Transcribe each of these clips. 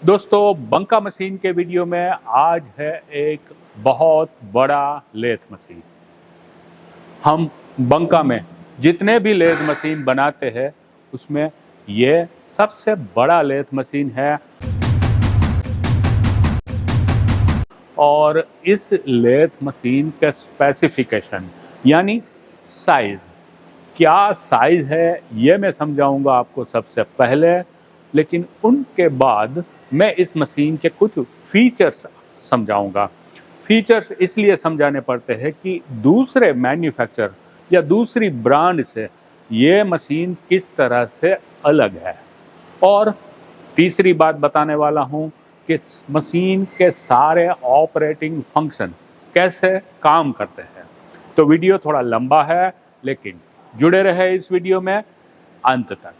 दोस्तों, बंका मशीन के वीडियो में आज है एक बहुत बड़ा लेथ मशीन। हम बंका में जितने भी लेथ मशीन बनाते हैं उसमें ये सबसे बड़ा लेथ मशीन है। और इस लेथ मशीन का स्पेसिफिकेशन यानी साइज, क्या साइज है ये मैं समझाऊंगा आपको सबसे पहले, लेकिन उनके बाद मैं इस मशीन के कुछ फीचर्स समझाऊंगा। फीचर्स इसलिए समझाने पड़ते हैं कि दूसरे मैन्युफैक्चर या दूसरी ब्रांड से ये मशीन किस तरह से अलग है। और तीसरी बात बताने वाला हूँ कि मशीन के सारे ऑपरेटिंग फंक्शंस कैसे काम करते हैं। तो वीडियो थोड़ा लंबा है, लेकिन जुड़े रहे इस वीडियो में अंत तक।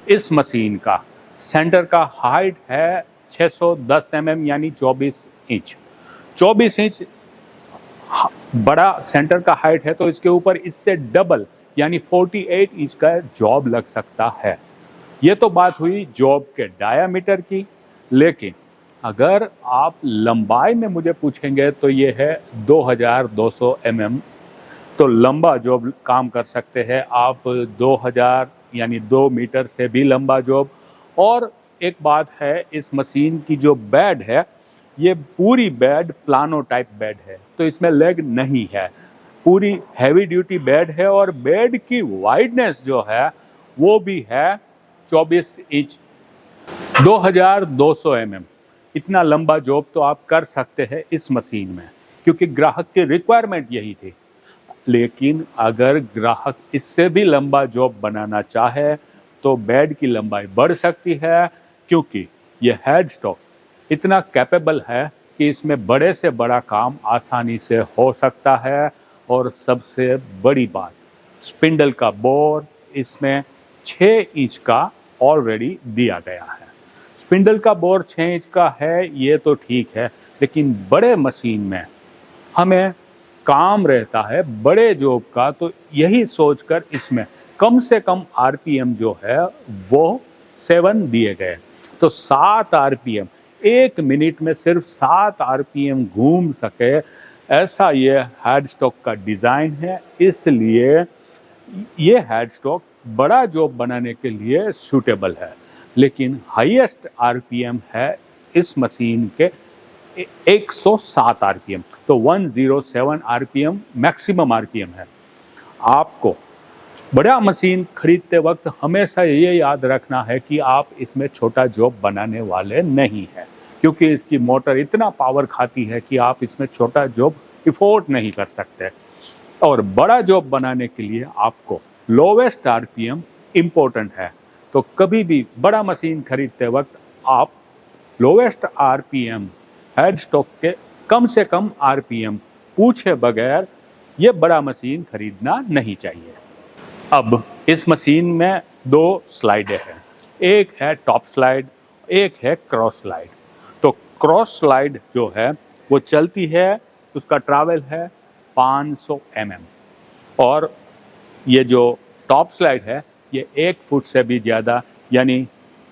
इस मशीन का सेंटर का हाइट है 610 mm यानी 24 इंच। 24 इंच बड़ा सेंटर का हाइट है, तो इसके ऊपर इससे डबल यानी 48 इंच का जॉब लग सकता है। ये तो बात हुई जॉब के डायामीटर की, लेकिन अगर आप लंबाई में मुझे पूछेंगे तो ये है 2200 mm। तो लंबा जॉब काम कर सकते हैं आप 2000 यानी 2 मीटर से भी लंबा जॉब। और एक बात है, इस मशीन की जो बेड है ये पूरी बेड प्लानो टाइप बेड है, तो इसमें लेग नहीं है, पूरी हैवी ड्यूटी बेड है। और बेड की वाइडनेस जो है वो भी है 24 इंच 2200 mm। इतना लंबा जॉब तो आप कर सकते हैं इस मशीन में, क्योंकि ग्राहक की रिक्वायरमेंट यही थी। लेकिन अगर ग्राहक इससे भी लंबा जॉब बनाना चाहे तो बेड की लंबाई बढ़ सकती है, क्योंकि ये हेड स्टॉक इतना कैपेबल है कि इसमें बड़े से बड़ा काम आसानी से हो सकता है। और सबसे बड़ी बात, स्पिंडल का बोर इसमें 6 इंच का ऑलरेडी दिया गया है। स्पिंडल का बोर 6 इंच का है ये तो ठीक है, लेकिन बड़े मशीन में हमें काम रहता है बड़े जॉब का, तो यही सोचकर इसमें कम से कम आरपीएम जो है वो 7 दिए गए। तो 7 आरपीएम, 1 मिनट में सिर्फ 7 आरपीएम घूम सके, ऐसा ये हेड स्टॉक का डिज़ाइन है। इसलिए ये हेड स्टॉक बड़ा जॉब बनाने के लिए सूटेबल है। लेकिन हाईएस्ट आरपीएम है इस मशीन के 107 आरपीएम, तो 107 आरपीएम मैक्सिमम आरपीएम है। आपको बड़ा मशीन खरीदते वक्त हमेशा ये याद रखना है कि आप इसमें छोटा जॉब बनाने वाले नहीं हैं, क्योंकि इसकी मोटर इतना पावर खाती है कि आप इसमें छोटा जॉब अफोर्ड नहीं कर सकते। और बड़ा जॉब बनाने के लिए आपको लोवेस्ट आरपीएम इम्पोर्टेंट है। तो कभी भी बड़ा मशीन खरीदते वक्त आप लोवेस्ट आरपीएम हेड स्टॉक के कम से कम आरपीएम पूछे बगैर ये बड़ा मशीन खरीदना नहीं चाहिए। अब इस मशीन में 2 स्लाइडें हैं, एक है टॉप स्लाइड, एक है क्रॉस स्लाइड। तो क्रॉस स्लाइड जो है वो चलती है, उसका ट्रैवल है 500 mm। और ये जो टॉप स्लाइड है ये 1 फुट से भी ज़्यादा यानी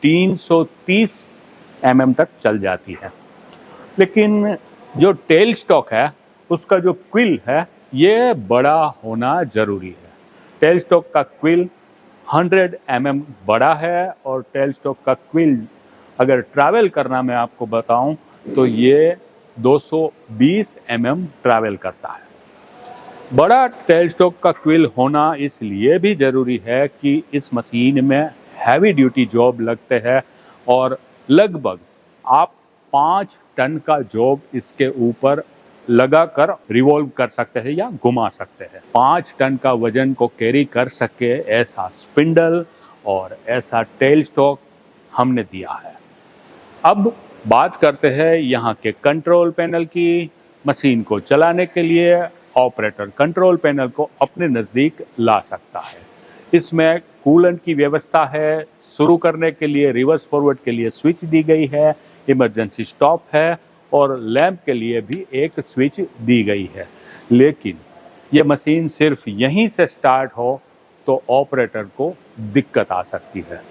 330 mm तक चल जाती है। लेकिन जो टेल स्टॉक है उसका जो क्विल है ये बड़ा होना जरूरी है। टेल स्टॉक का क्विल 100 mm बड़ा है और टेल स्टॉक का क्विल अगर ट्रैवल करना मैं आपको बताऊं तो ये 220 mm ट्रैवल करता है। बड़ा टेल स्टॉक का क्विल होना इसलिए भी ज़रूरी है कि इस मशीन में हैवी ड्यूटी जॉब लगते हैं और लगभग आप 5 टन का जॉब इसके ऊपर लगाकर रिवॉल्व कर सकते हैं या घुमा सकते हैं। 5 टन का वजन को कैरी कर सके ऐसा स्पिंडल और ऐसा टेल स्टॉक हमने दिया है। अब बात करते हैं यहाँ के कंट्रोल पैनल की। मशीन को चलाने के लिए ऑपरेटर कंट्रोल पैनल को अपने नज़दीक ला सकता है। इसमें कूलेंट की व्यवस्था है, शुरू करने के लिए रिवर्स फॉरवर्ड के लिए स्विच दी गई है, इमरजेंसी स्टॉप है और लैंप के लिए भी एक स्विच दी गई है। लेकिन ये मशीन सिर्फ यहीं से स्टार्ट हो तो ऑपरेटर को दिक्कत आ सकती है।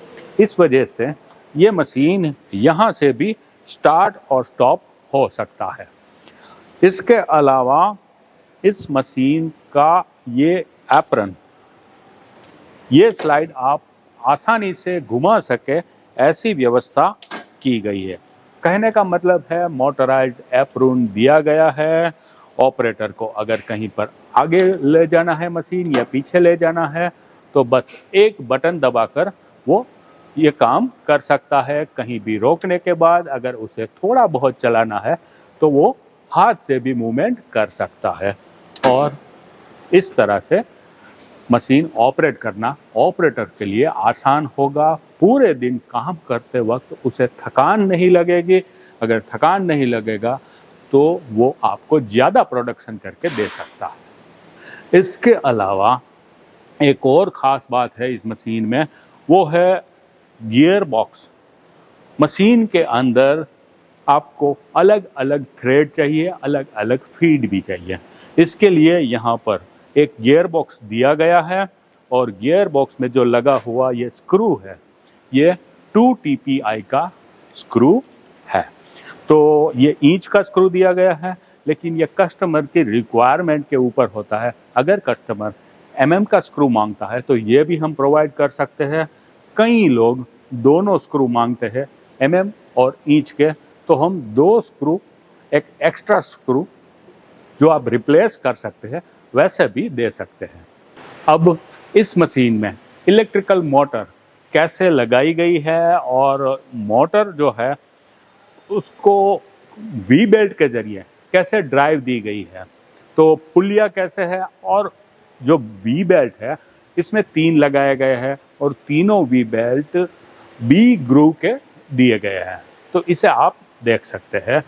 इस वजह से ये मशीन यहाँ से भी स्टार्ट और स्टॉप हो सकता है। इसके अलावा इस मशीन का ये एप्रन, ये स्लाइड आप आसानी से घुमा सके ऐसी व्यवस्था की गई है। कहने का मतलब है मोटराइज्ड एप्रन दिया गया है। ऑपरेटर को अगर कहीं पर आगे ले जाना है मशीन या पीछे ले जाना है तो बस एक बटन दबाकर वो ये काम कर सकता है। कहीं भी रोकने के बाद अगर उसे थोड़ा बहुत चलाना है तो वो हाथ से भी मूवमेंट कर सकता है और इस तरह से मशीन ऑपरेट करना ऑपरेटर के लिए आसान होगा। पूरे दिन काम करते वक्त उसे थकान नहीं लगेगी। अगर थकान नहीं लगेगा तो वो आपको ज़्यादा प्रोडक्शन करके दे सकता है। इसके अलावा एक और ख़ास बात है इस मशीन में, वो है गियर बॉक्स। मशीन के अंदर आपको अलग अलग थ्रेड चाहिए, अलग अलग फीड भी चाहिए। इसके लिए यहाँ पर एक गियर बॉक्स दिया गया है और गियर बॉक्स में जो लगा हुआ ये स्क्रू है, ये 2 TPI का स्क्रू है। तो ये इंच का स्क्रू दिया गया है, लेकिन ये कस्टमर की रिक्वायरमेंट के ऊपर होता है। अगर कस्टमर MM का स्क्रू मांगता है तो ये भी हम प्रोवाइड कर सकते हैं। कई लोग दोनों स्क्रू मांगते हैं, MM और इंच के, तो हम 2 स्क्रू, एक एक्स्ट्रा स्क्रू जो आप रिप्लेस कर सकते हैं वैसे भी दे सकते हैं। अब इस मशीन में इलेक्ट्रिकल मोटर कैसे लगाई गई है और मोटर जो है उसको वी बेल्ट के जरिए कैसे ड्राइव दी गई है, तो पुलिया कैसे है और जो वी बेल्ट है इसमें 3 लगाए गए हैं और तीनों वी बेल्ट बी ग्रूव के दिए गए हैं। तो इसे आप देख सकते हैं।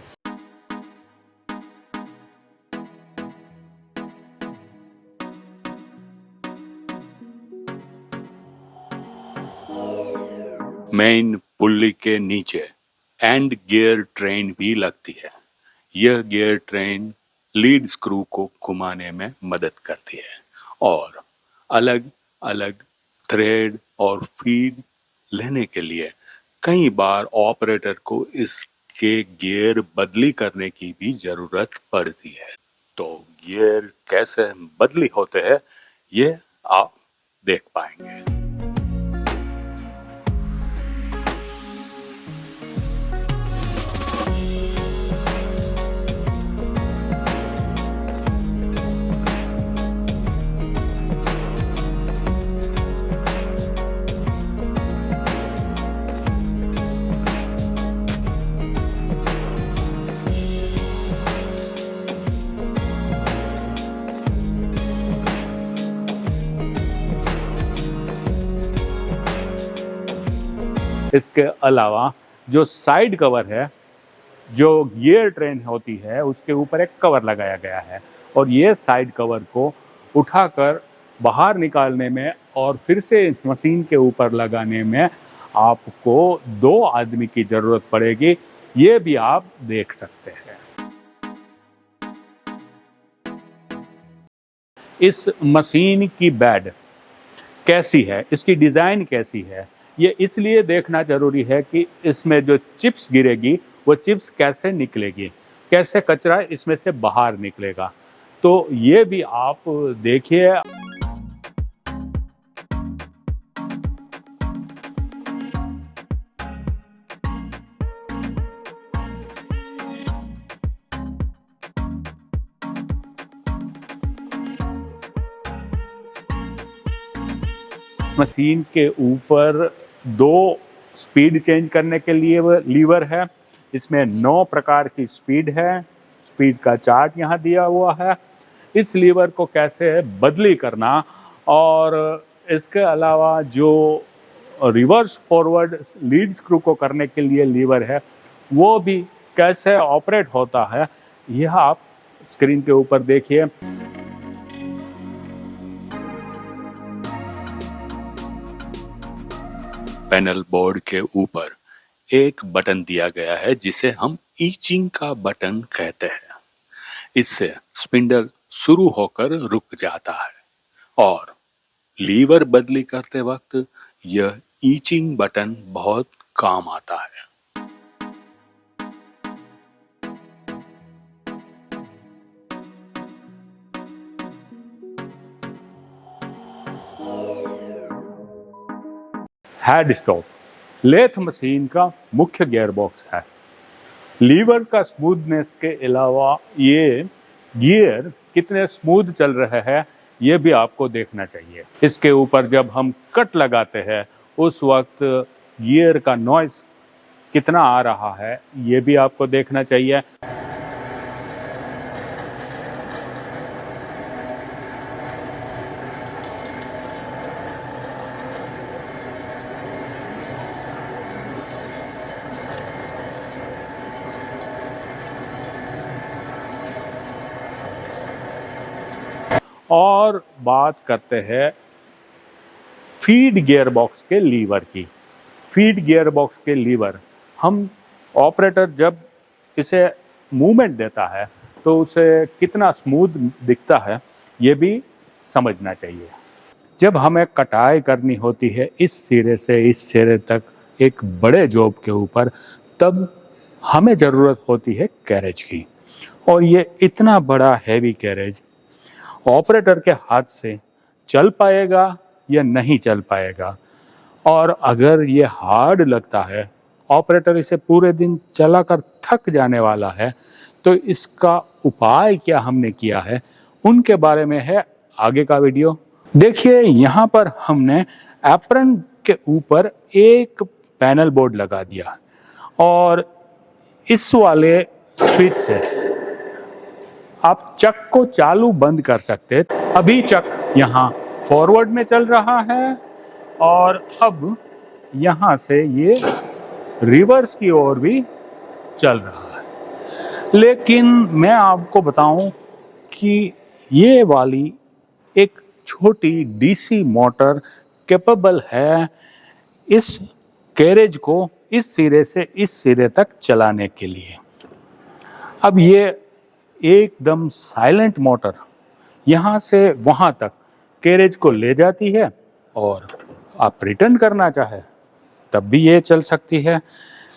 मेन पुल्ली के नीचे एंड गियर ट्रेन भी लगती है। यह गियर ट्रेन लीड स्क्रू को घुमाने में मदद करती है और अलग अलग थ्रेड और फीड लेने के लिए कई बार ऑपरेटर को इसके गियर बदली करने की भी जरूरत पड़ती है। तो गियर कैसे बदली होते हैं ये आप देख पाएंगे। इसके अलावा जो साइड कवर है, जो गियर ट्रेन होती है उसके ऊपर एक कवर लगाया गया है और ये साइड कवर को उठाकर बाहर निकालने में और फिर से मशीन के ऊपर लगाने में आपको 2 आदमी की ज़रूरत पड़ेगी। ये भी आप देख सकते हैं। इस मशीन की बेड कैसी है, इसकी डिज़ाइन कैसी है, ये इसलिए देखना जरूरी है कि इसमें जो चिप्स गिरेगी वो चिप्स कैसे निकलेगी, कैसे कचरा इसमें से बाहर निकलेगा। तो ये भी आप देखिए। मशीन के ऊपर 2 स्पीड चेंज करने के लिए लीवर है। इसमें 9 प्रकार की स्पीड है। स्पीड का चार्ट यहाँ दिया हुआ है। इस लीवर को कैसे बदली करना, और इसके अलावा जो रिवर्स फॉरवर्ड लीड स्क्रू को करने के लिए लीवर है वो भी कैसे ऑपरेट होता है, यह आप स्क्रीन के ऊपर देखिए। पैनल बोर्ड के ऊपर एक बटन दिया गया है जिसे हम ईचिंग का बटन कहते हैं। इससे स्पिंडल शुरू होकर रुक जाता है और लीवर बदली करते वक्त यह ईचिंग बटन बहुत काम आता है। हेड स्टॉप लेथ मशीन का मुख्य गियर बॉक्स है। लीवर का स्मूथनेस के अलावा ये गियर कितने स्मूथ चल रहे हैं ये भी आपको देखना चाहिए। इसके ऊपर जब हम कट लगाते हैं उस वक्त गियर का नॉइस कितना आ रहा है ये भी आपको देखना चाहिए। और बात करते हैं फीड गियर बॉक्स के लीवर की। फीड गियर बॉक्स के लीवर हम ऑपरेटर जब इसे मूवमेंट देता है तो उसे कितना स्मूथ दिखता है ये भी समझना चाहिए। जब हमें कटाई करनी होती है इस सिरे से इस सिरे तक एक बड़े जॉब के ऊपर, तब हमें ज़रूरत होती है कैरेज की। और ये इतना बड़ा हैवी कैरेज ऑपरेटर के हाथ से चल पाएगा या नहीं चल पाएगा, और अगर ये हार्ड लगता है, ऑपरेटर इसे पूरे दिन चलाकर थक जाने वाला है, तो इसका उपाय क्या हमने किया है उनके बारे में है आगे का वीडियो। देखिए यहाँ पर हमने एप्रन के ऊपर एक पैनल बोर्ड लगा दिया और इस वाले स्विच से आप चक को चालू बंद कर सकते हैं। अभी चक यहाँ फॉरवर्ड में चल रहा है और अब यहाँ से ये रिवर्स की ओर भी चल रहा है। लेकिन मैं आपको बताऊं कि ये वाली एक छोटी डीसी मोटर कैपेबल है इस कैरेज को इस सिरे से इस सिरे तक चलाने के लिए। अब ये एकदम साइलेंट मोटर यहाँ से वहाँ तक कैरेज को ले जाती है और आप रिटर्न करना चाहे तब भी ये चल सकती है।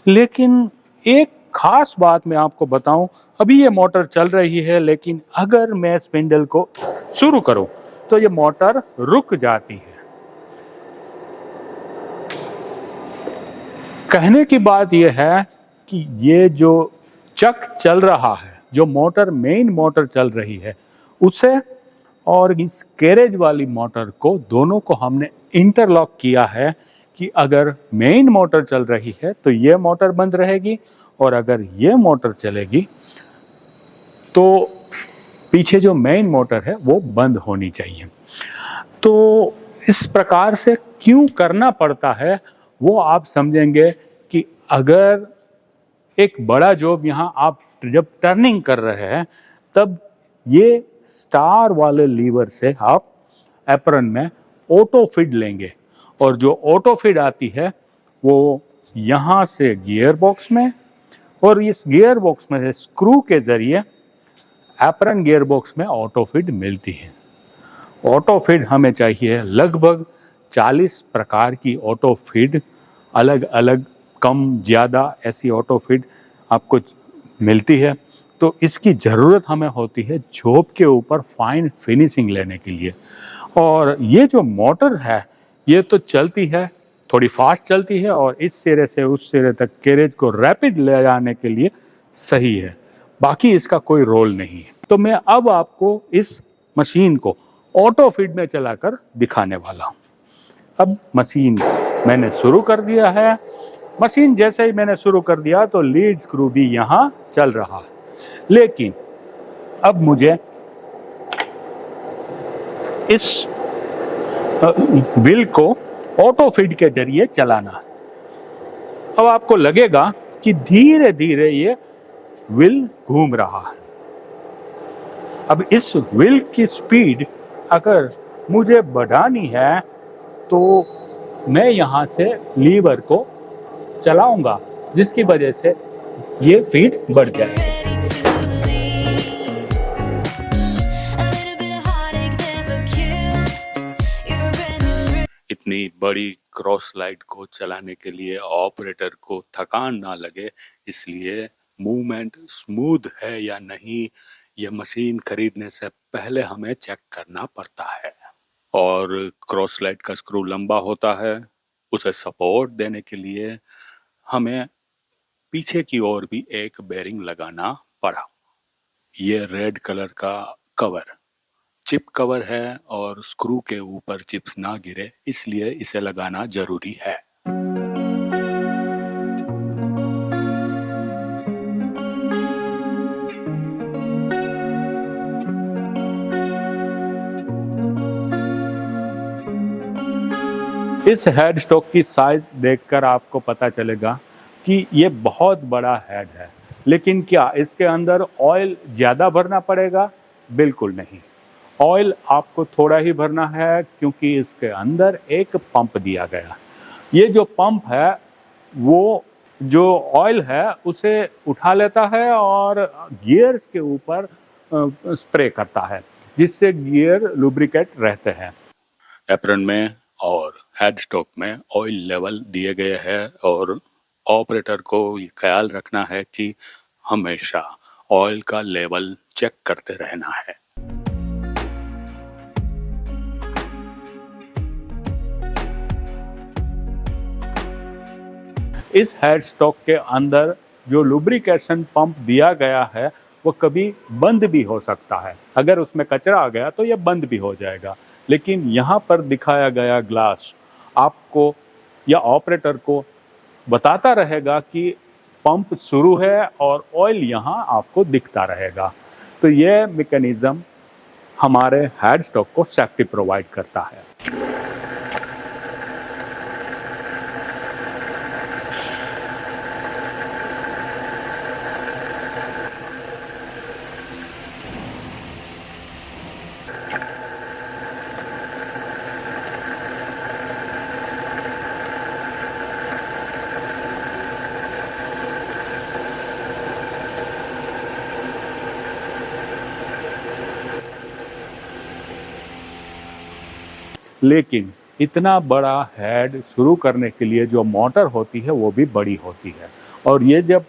लेकिन एक खास बात मैं आपको बताऊं, अभी ये मोटर चल रही है लेकिन अगर मैं स्पिंडल को शुरू करूं तो ये मोटर रुक जाती है। कहने की बात यह है कि ये जो चक चल रहा है, जो मोटर मेन मोटर चल रही है उसे और इस कैरेज वाली मोटर को दोनों को हमने इंटरलॉक किया है कि अगर मेन मोटर चल रही है तो ये मोटर बंद रहेगी और अगर ये मोटर चलेगी तो पीछे जो मेन मोटर है वो बंद होनी चाहिए। तो इस प्रकार से क्यों करना पड़ता है वो आप समझेंगे कि अगर एक बड़ा जॉब यहाँ आप जब टर्निंग कर रहे हैं तब ये स्टार वाले लीवर से आप एप्रन में ऑटो फीड लेंगे और जो ऑटो फीड आती है वो यहाँ से गियर बॉक्स में और इस गियर बॉक्स में से स्क्रू के जरिए एप्रन गियर बॉक्स में ऑटो फीड मिलती है। ऑटो फीड हमें चाहिए लगभग 40 प्रकार की ऑटो फीड, अलग अलग कम ज़्यादा ऐसी ऑटो फीड आपको मिलती है। तो इसकी ज़रूरत हमें होती है जॉब के ऊपर फाइन फिनिशिंग लेने के लिए। और ये जो मोटर है ये तो चलती है, थोड़ी फास्ट चलती है और इस सिरे से उस सिरे तक कैरेज को रैपिड ले जाने के लिए सही है, बाकी इसका कोई रोल नहीं है। तो मैं अब आपको इस मशीन को ऑटो फीड में चलाकर दिखाने वाला हूँ। अब मशीन मैंने शुरू कर दिया है। मशीन जैसे ही मैंने शुरू कर दिया तो लीड स्क्रू भी यहाँ चल रहा है, लेकिन अब मुझे इस व्हील को ऑटो फीड के जरिए चलाना है। अब आपको लगेगा कि धीरे धीरे ये व्हील घूम रहा है। अब इस व्हील की स्पीड अगर मुझे बढ़ानी है तो मैं यहाँ से लीवर को चलाऊंगा, जिसकी वजह से ये फीड बढ़ जाएगी। इतनी बड़ी क्रॉस लाइट को चलाने के लिए ऑपरेटर को थकान ना लगे, इसलिए मूवमेंट स्मूथ है या नहीं, यह मशीन खरीदने से पहले हमें चेक करना पड़ता है। और क्रॉस लाइट का स्क्रू लंबा होता है, उसे सपोर्ट देने के लिए हमें पीछे की ओर भी एक बेरिंग लगाना पड़ा। ये रेड कलर का कवर चिप कवर है और स्क्रू के ऊपर चिप्स ना गिरे, इसलिए इसे लगाना जरूरी है। इस हेड स्टॉक की साइज देखकर आपको पता चलेगा कि ये बहुत बड़ा हेड है, लेकिन क्या इसके अंदर ऑयल ज़्यादा भरना पड़ेगा? बिल्कुल नहीं। ऑयल आपको थोड़ा ही भरना है, क्योंकि इसके अंदर एक पंप दिया गया। ये जो पंप है वो जो ऑयल है उसे उठा लेता है और गियर्स के ऊपर स्प्रे करता है, जिससे गियर लुब्रिकेट रहते हैं। एप्रन में और हेड स्टॉक में ऑयल लेवल दिए गए हैं और ऑपरेटर को ये ख्याल रखना है कि हमेशा ऑयल का लेवल चेक करते रहना है। इस हेड स्टॉक के अंदर जो लुब्रिकेशन पंप दिया गया है वो कभी बंद भी हो सकता है। अगर उसमें कचरा आ गया तो यह बंद भी हो जाएगा, लेकिन यहाँ पर दिखाया गया ग्लास आपको या ऑपरेटर को बताता रहेगा कि पंप शुरू है और ऑयल यहाँ आपको दिखता रहेगा। तो यह मैकेनिज्म हमारे हेड स्टॉक को सेफ्टी प्रोवाइड करता है। लेकिन इतना बड़ा हेड शुरू करने के लिए जो मोटर होती है वो भी बड़ी होती है, और ये जब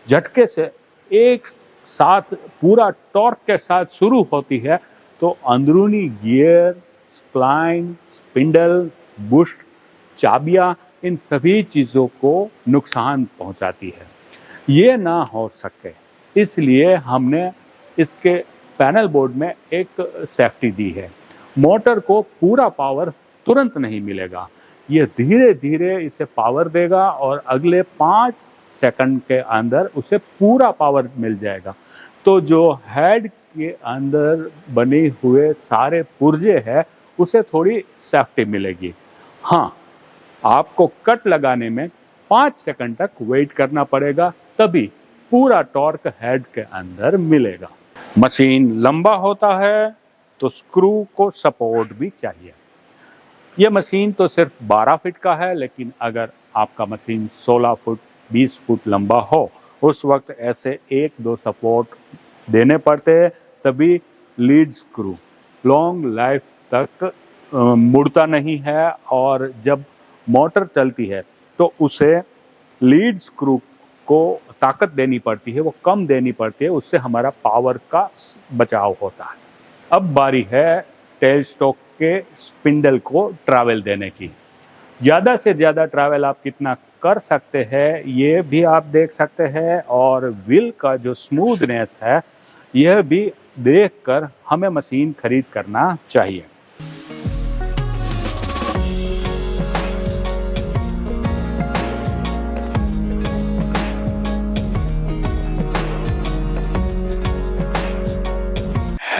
झटके से एक साथ पूरा टॉर्क के साथ शुरू होती है तो अंदरूनी गियर, स्प्लाइन, स्पिंडल, बुश, चाबियां, इन सभी चीज़ों को नुकसान पहुंचाती है। ये ना हो सके इसलिए हमने इसके पैनल बोर्ड में एक सेफ्टी दी है। मोटर को पूरा पावर तुरंत नहीं मिलेगा, ये धीरे धीरे इसे पावर देगा और अगले 5 सेकंड के अंदर उसे पूरा पावर मिल जाएगा। तो जो हेड के अंदर बने हुए सारे पुर्जे हैं उसे थोड़ी सेफ्टी मिलेगी। हाँ, आपको कट लगाने में 5 सेकंड तक वेट करना पड़ेगा, तभी पूरा टॉर्क हेड के अंदर मिलेगा। मशीन लंबा होता है तो स्क्रू को सपोर्ट भी चाहिए। यह मशीन तो सिर्फ 12 फीट का है, लेकिन अगर आपका मशीन 16 फुट 20 फुट लंबा हो उस वक्त ऐसे 1-2 सपोर्ट देने पड़ते हैं, तभी लीड स्क्रू लॉन्ग लाइफ तक मुड़ता नहीं है। और जब मोटर चलती है तो उसे लीड स्क्रू को ताकत देनी पड़ती है, वो कम देनी पड़ती है, उससे हमारा पावर का बचाव होता है। अब बारी है टेल स्टॉक के स्पिंडल को ट्रैवल देने की। ज़्यादा से ज़्यादा ट्रैवल आप कितना कर सकते हैं ये भी आप देख सकते हैं, और व्हील का जो स्मूथनेस है यह भी देखकर हमें मशीन खरीद करना चाहिए।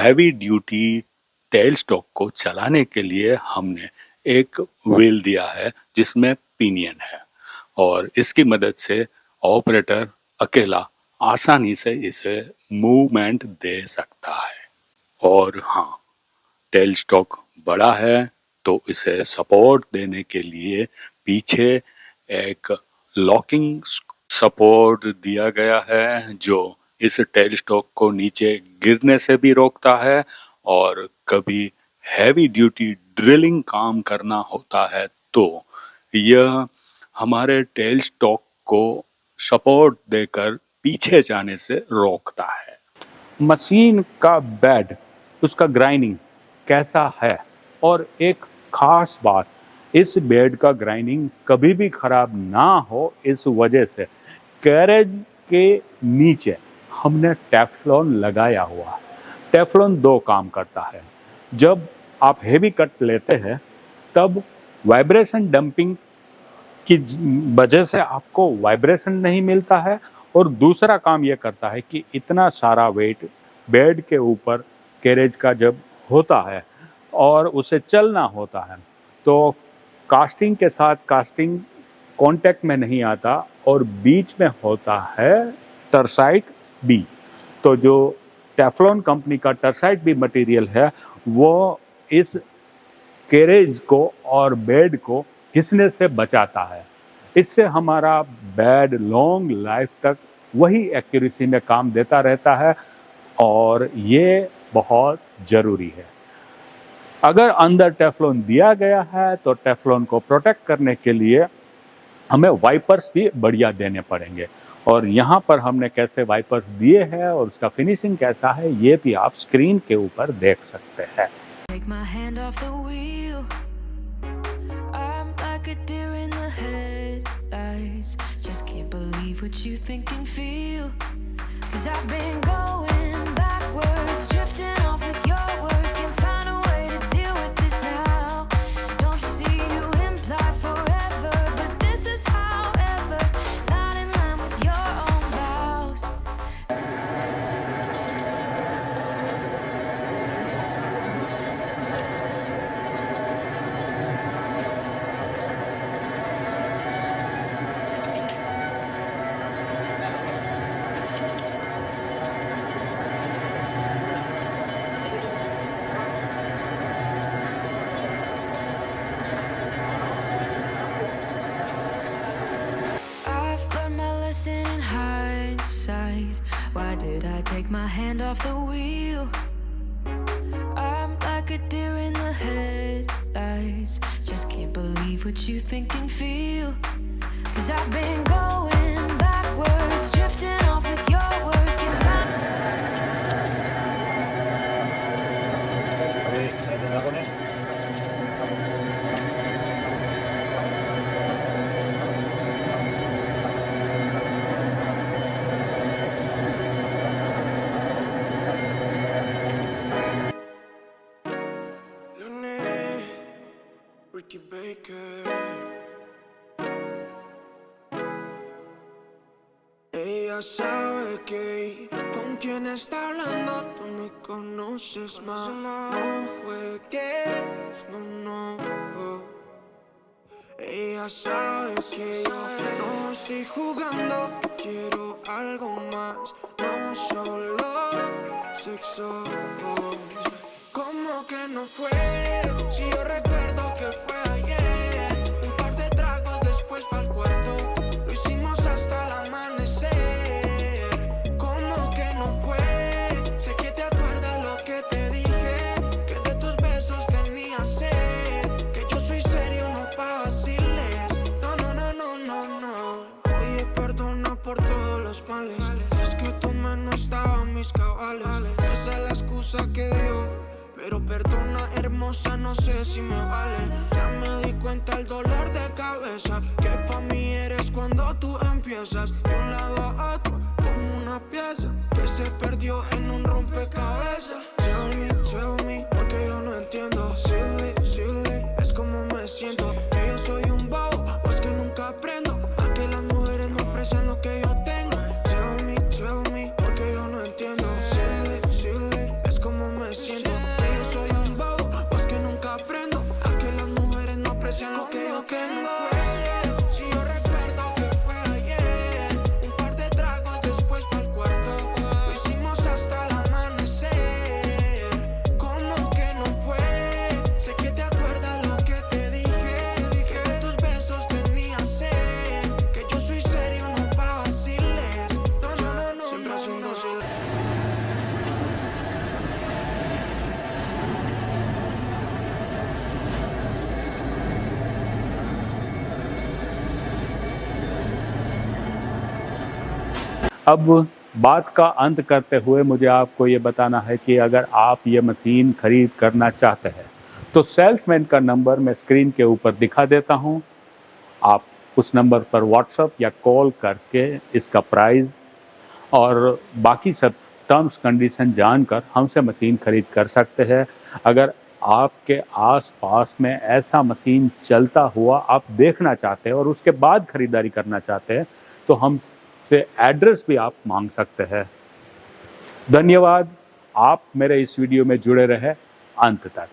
हैवी ड्यूटी टेल स्टॉक को चलाने के लिए हमने एक व्हील दिया है जिसमें पिनियन है और इसकी मदद से ऑपरेटर अकेला आसानी से इसे मूवमेंट दे सकता है। और हाँ, टेल स्टॉक बड़ा है तो इसे सपोर्ट देने के लिए पीछे एक लॉकिंग सपोर्ट दिया गया है जो इस टेल स्टॉक को नीचे गिरने से भी रोकता है और कभी हैवी ड्यूटी ड्रिलिंग काम करना होता है तो यह हमारे टेल स्टॉक को सपोर्ट देकर पीछे जाने से रोकता है। मशीन का बेड, उसका ग्राइंडिंग कैसा है, और एक खास बात, इस बेड का ग्राइंडिंग कभी भी खराब ना हो, इस वजह से कैरेज के नीचे हमने टेफ्लॉन लगाया हुआ है। टेफ्लॉन दो काम करता है। जब आप हेवी कट लेते हैं तब वाइब्रेशन डंपिंग की वजह से आपको वाइब्रेशन नहीं मिलता है, और दूसरा काम यह करता है कि इतना सारा वेट बेड के ऊपर कैरेज का जब होता है और उसे चलना होता है तो कास्टिंग के साथ कास्टिंग कांटेक्ट में नहीं आता और बीच में होता है टर्साइट बी। तो जो टेफ्लॉन कंपनी का टर्साइट बी मटेरियल है वो इस कैरेज को और बेड को घिसने से बचाता है। इससे हमारा बेड लॉन्ग लाइफ तक वही एक्यूरेसी में काम देता रहता है और ये बहुत ज़रूरी है। अगर अंदर टेफ्लॉन दिया गया है तो टेफ्लॉन को प्रोटेक्ट करने के लिए हमें वाइपर्स भी बढ़िया देने पड़ेंगे, और यहाँ पर हमने कैसे वाइपर्स दिए हैं और उसका फिनिशिंग कैसा है ये भी आप स्क्रीन के ऊपर देख सकते हैं। Take my hand off the wheel. I'm like a deer in the headlights. Just can't believe what you think and feel. 'Cause I've been going backwards, drifting off with your words. Can't find a way to deal with this now. Don't you see you imply forever, but this is however. Not in line with your own vows. I've learned my lesson in hindsight. Why did I take my hand off the wheel? I'm like a deer in the headlights. Just can't believe what you think and feel. 'Cause I've been going backwards, drifting off with your words. Can't find Lunes, Ricky Baker. Ella sabe que con quien está hablando tú me conoces más. No juegues, no. Ella sabe que yo no estoy jugando, que quiero algo más, no solo sexo. ¿Cómo que no fue? Si yo recuerdo que fue ayer. Un par de tragos después pa'l cuarto. Lo hicimos hasta el amanecer. ¿Cómo que no fue? Sé que te acuerdas lo que te dije. Que de tus besos tenía sed. Que yo soy serio, no pa' vaciles. No. Oye, perdona por todos los males. Es que tu no estaba en mis cabales. Esa es la excusa que dio. Pero perdona, hermosa, no sé si me vale. Ya me di cuenta el dolor de cabeza que pa' mí eres cuando tú empiezas. De un lado a otro, como una pieza que se perdió en un rompecabezas. Tell me, porque yo no entiendo. Silly, es como me siento. Que yo soy un bobo, o es que nunca aprendo a que las mujeres no aprecian lo que yo tengo. Tell me, porque yo no entiendo. Silly, es como me siento. अब बात का अंत करते हुए मुझे आपको ये बताना है कि अगर आप ये मशीन खरीद करना चाहते हैं तो सेल्समैन का नंबर मैं स्क्रीन के ऊपर दिखा देता हूँ। आप उस नंबर पर व्हाट्सएप या कॉल करके इसका प्राइस और बाकी सब टर्म्स कंडीशन जानकर हमसे मशीन खरीद कर सकते हैं। अगर आपके आस-पास में ऐसा मशीन चलता हुआ आप देखना चाहते हैं और उसके बाद खरीदारी करना चाहते हैं तो हमसे एड्रेस भी आप मांग सकते हैं। धन्यवाद, आप मेरे इस वीडियो में जुड़े रहे अंत तक।